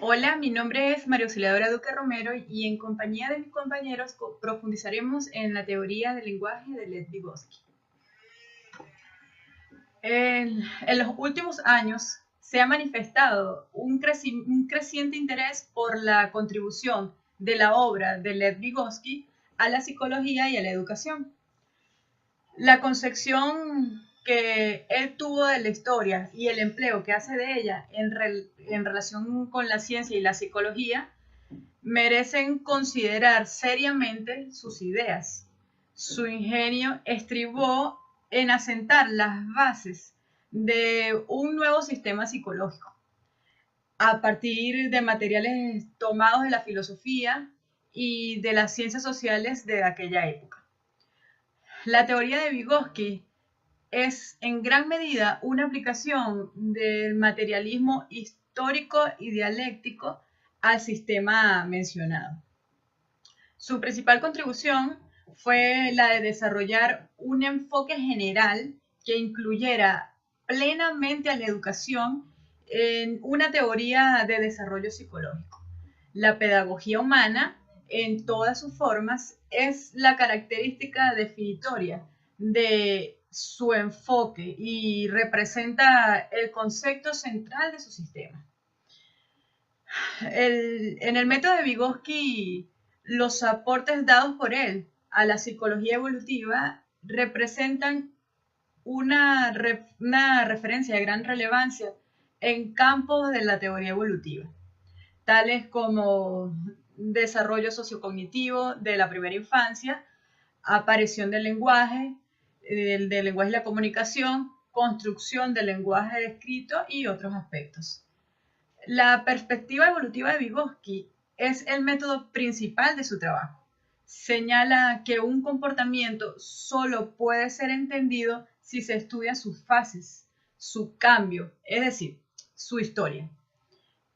Hola, mi nombre es María Auxiliadora Duque Romero y en compañía de mis compañeros profundizaremos en la teoría del lenguaje de Lev Vygotsky. En los últimos años se ha manifestado un creciente interés por la contribución de la obra de Lev Vygotsky a la psicología y a la educación. La concepción que él tuvo de la historia y el empleo que hace de ella en relación con la ciencia y la psicología merecen considerar seriamente sus ideas. Su ingenio estribó en asentar las bases de un nuevo sistema psicológico a partir de materiales tomados de la filosofía y de las ciencias sociales de aquella época. La teoría de Vygotsky es en gran medida una aplicación del materialismo histórico y dialéctico al sistema mencionado. Su principal contribución fue la de desarrollar un enfoque general que incluyera plenamente a la educación en una teoría de desarrollo psicológico. La pedagogía humana, en todas sus formas, es la característica definitoria de su enfoque y representa el concepto central de su sistema. En el método de Vygotsky, los aportes dados por él a la psicología evolutiva representan una referencia de gran relevancia en campos de la teoría evolutiva, tales como desarrollo sociocognitivo de la primera infancia, aparición del lenguaje y la comunicación, construcción del lenguaje escrito y otros aspectos. La perspectiva evolutiva de Vygotsky es el método principal de su trabajo. Señala que un comportamiento solo puede ser entendido si se estudia sus fases, su cambio, es decir, su historia.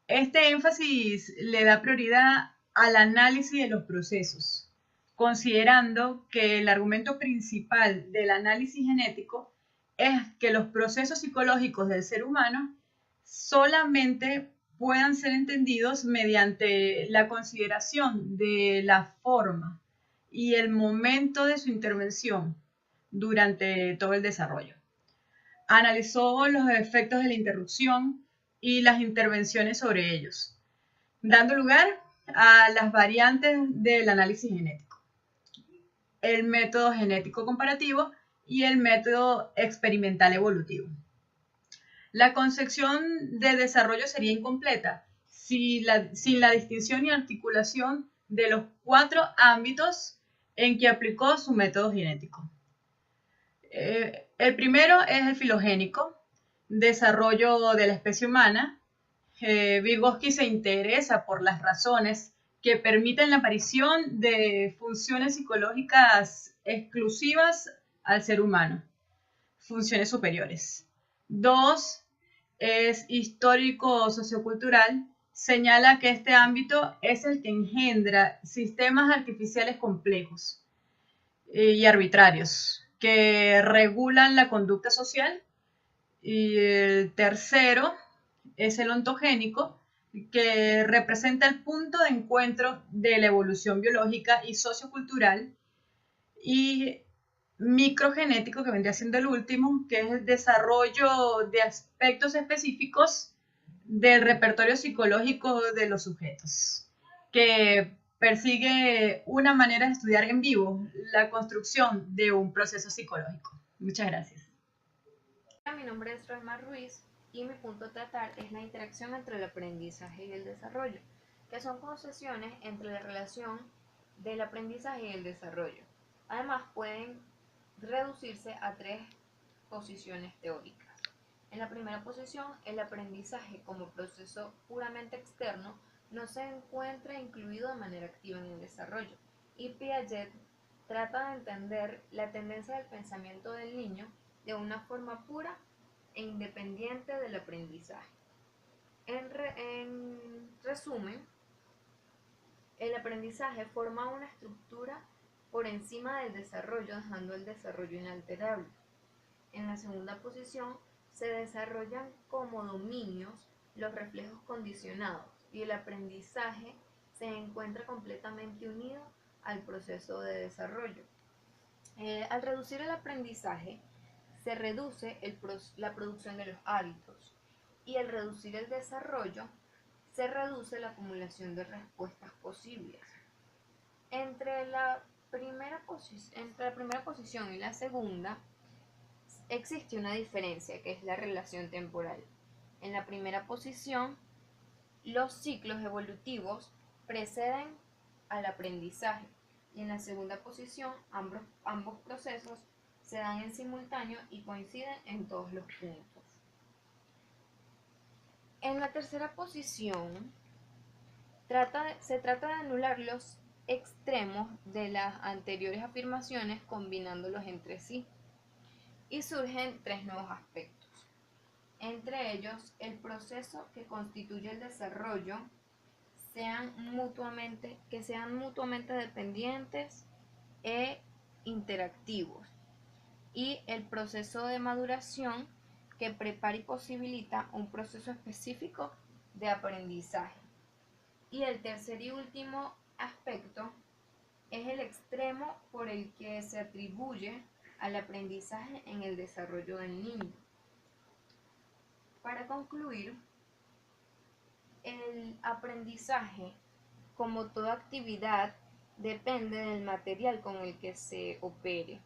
Este énfasis le da prioridad al análisis de los procesos, considerando que el argumento principal del análisis genético es que los procesos psicológicos del ser humano solamente puedan ser entendidos mediante la consideración de la forma y el momento de su intervención durante todo el desarrollo. Analizó los efectos de la interrupción y las intervenciones sobre ellos, dando lugar a las variantes del análisis genético, el método genético comparativo y el método experimental evolutivo. La concepción de desarrollo sería incompleta sin la distinción y articulación de los 4 ámbitos en que aplicó su método genético. El primero es el filogénico, desarrollo de la especie humana. Vygotsky se interesa por las razones que permiten la aparición de funciones psicológicas exclusivas al ser humano, funciones superiores. 2 es histórico sociocultural, señala que este ámbito es el que engendra sistemas artificiales complejos y arbitrarios que regulan la conducta social. Y el tercero es el ontogénico, que representa el punto de encuentro de la evolución biológica y sociocultural, y microgenético, que vendría siendo el último, que es el desarrollo de aspectos específicos del repertorio psicológico de los sujetos, que persigue una manera de estudiar en vivo la construcción de un proceso psicológico. Muchas gracias. Mi nombre es Rosmar Ruiz y mi punto a tratar es la interacción entre el aprendizaje y el desarrollo, que son concesiones entre la relación del aprendizaje y el desarrollo. Además, pueden reducirse a 3 posiciones teóricas. En la primera posición, el aprendizaje como proceso puramente externo no se encuentra incluido de manera activa en el desarrollo, y Piaget trata de entender la tendencia del pensamiento del niño de una forma pura e independiente del aprendizaje. En resumen, el aprendizaje forma una estructura por encima del desarrollo, dejando el desarrollo inalterable. En la segunda posición, se desarrollan como dominios los reflejos condicionados y el aprendizaje se encuentra completamente unido al proceso de desarrollo. Al reducir el aprendizaje, se reduce la producción de los hábitos, y al reducir el desarrollo, se reduce la acumulación de respuestas posibles. Entre la primera posición y la segunda, existe una diferencia, que es la relación temporal. En la primera posición, los ciclos evolutivos preceden al aprendizaje, y en la segunda posición, ambos procesos se dan en simultáneo y coinciden en todos los puntos. En la tercera posición, se trata de anular los extremos de las anteriores afirmaciones combinándolos entre sí, y surgen tres nuevos aspectos. Entre ellos, el proceso que constituye el desarrollo, que sean mutuamente dependientes e interactivos, y el proceso de maduración, que prepara y posibilita un proceso específico de aprendizaje. Y el tercer y último aspecto es el extremo por el que se atribuye al aprendizaje en el desarrollo del niño. Para concluir, el aprendizaje, como toda actividad, depende del material con el que se opere.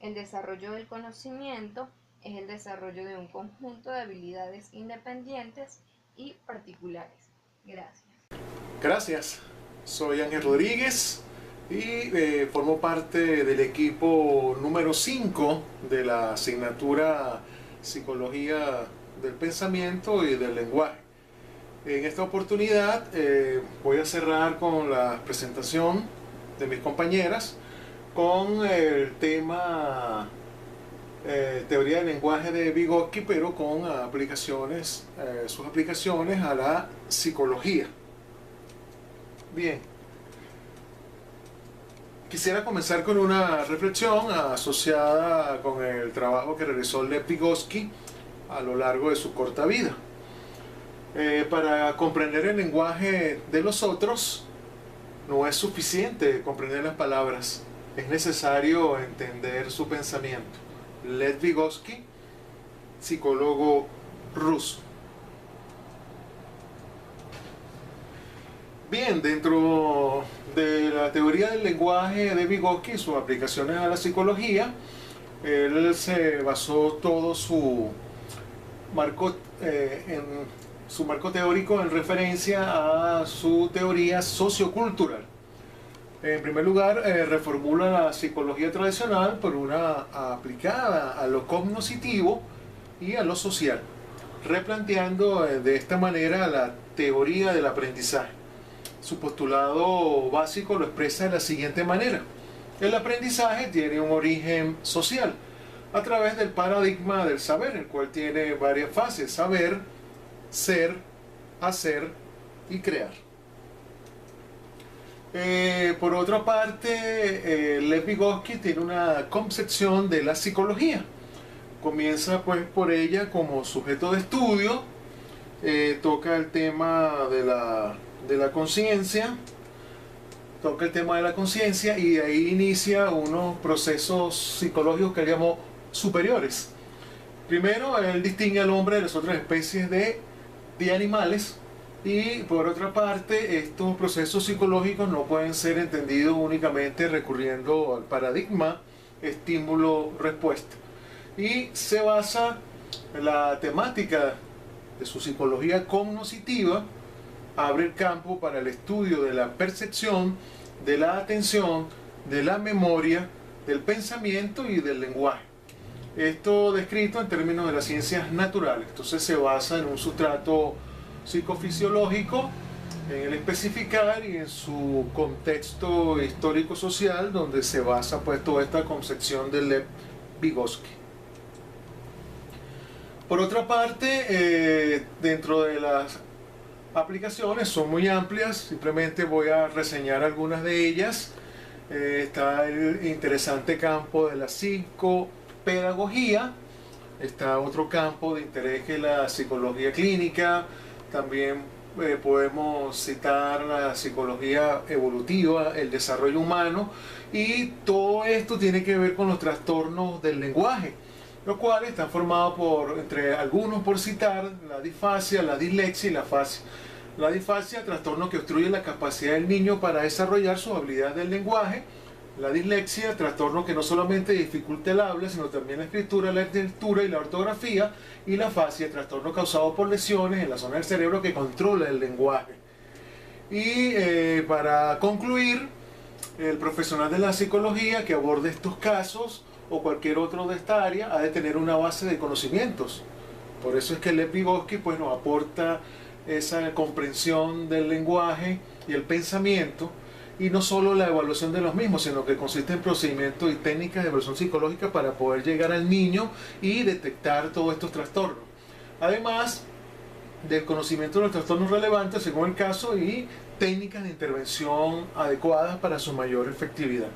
El desarrollo del conocimiento es el desarrollo de un conjunto de habilidades independientes y particulares. Gracias. Gracias. Soy Ángel Rodríguez y formo parte del equipo número 5 de la asignatura Psicología del Pensamiento y del Lenguaje. En esta oportunidad voy a cerrar con la presentación de mis compañeras con el tema teoría del lenguaje de Vygotsky, pero con sus aplicaciones a la psicología. Bien, quisiera comenzar con una reflexión asociada con el trabajo que realizó Lev Vygotsky a lo largo de su corta vida. Para comprender el lenguaje de los otros, no es suficiente comprender las palabras, es necesario entender su pensamiento. Lev Vygotsky, psicólogo ruso. Bien, dentro de la teoría del lenguaje de Vygotsky y sus aplicaciones a la psicología, él se basó todo su marco teórico en referencia a su teoría sociocultural. En primer lugar, reformula la psicología tradicional por una aplicada a lo cognoscitivo y a lo social, replanteando de esta manera la teoría del aprendizaje. Su postulado básico lo expresa de la siguiente manera: el aprendizaje tiene un origen social a través del paradigma del saber, el cual tiene varias fases: saber, ser, hacer y crear. Por otra parte, Lev Vygotsky tiene una concepción de la psicología. Comienza pues por ella como sujeto de estudio, toca el tema de la conciencia, y de ahí inicia unos procesos psicológicos que él llamó superiores. Primero, él distingue al hombre de las otras especies de animales. Y por otra parte, estos procesos psicológicos no pueden ser entendidos únicamente recurriendo al paradigma estímulo-respuesta. Y se basa en la temática de su psicología cognoscitiva, abre el campo para el estudio de la percepción, de la atención, de la memoria, del pensamiento y del lenguaje. Esto descrito en términos de las ciencias naturales. Entonces se basa en un sustrato psicofisiológico, en el especificar y en su contexto histórico-social, donde se basa pues toda esta concepción de Lev Vygotsky. Por otra parte, dentro de las aplicaciones son muy amplias, simplemente voy a reseñar algunas de ellas. Está el interesante campo de la psicopedagogía, está otro campo de interés que es la psicología clínica, también podemos citar la psicología evolutiva, el desarrollo humano, y todo esto tiene que ver con los trastornos del lenguaje, los cuales están formados por, entre algunos por citar, la disfasia, la dislexia y la afasia. La disfasia, trastorno que obstruye la capacidad del niño para desarrollar sus habilidades del lenguaje. La dislexia, trastorno que no solamente dificulta el habla, sino también la escritura, la lectura y la ortografía. Y la afasia, trastorno causado por lesiones en la zona del cerebro que controla el lenguaje. Y para concluir, el profesional de la psicología que aborde estos casos o cualquier otro de esta área ha de tener una base de conocimientos. Por eso es que Lev Vygotsky pues, nos aporta esa comprensión del lenguaje y el pensamiento, y no solo la evaluación de los mismos, sino que consiste en procedimientos y técnicas de evaluación psicológica para poder llegar al niño y detectar todos estos trastornos. Además del conocimiento de los trastornos relevantes según el caso y técnicas de intervención adecuadas para su mayor efectividad.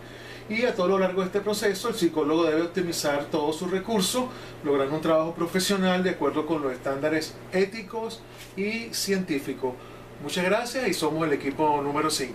Y a todo lo largo de este proceso, el psicólogo debe optimizar todos sus recursos, logrando un trabajo profesional de acuerdo con los estándares éticos y científicos. Muchas gracias y somos el equipo número 5.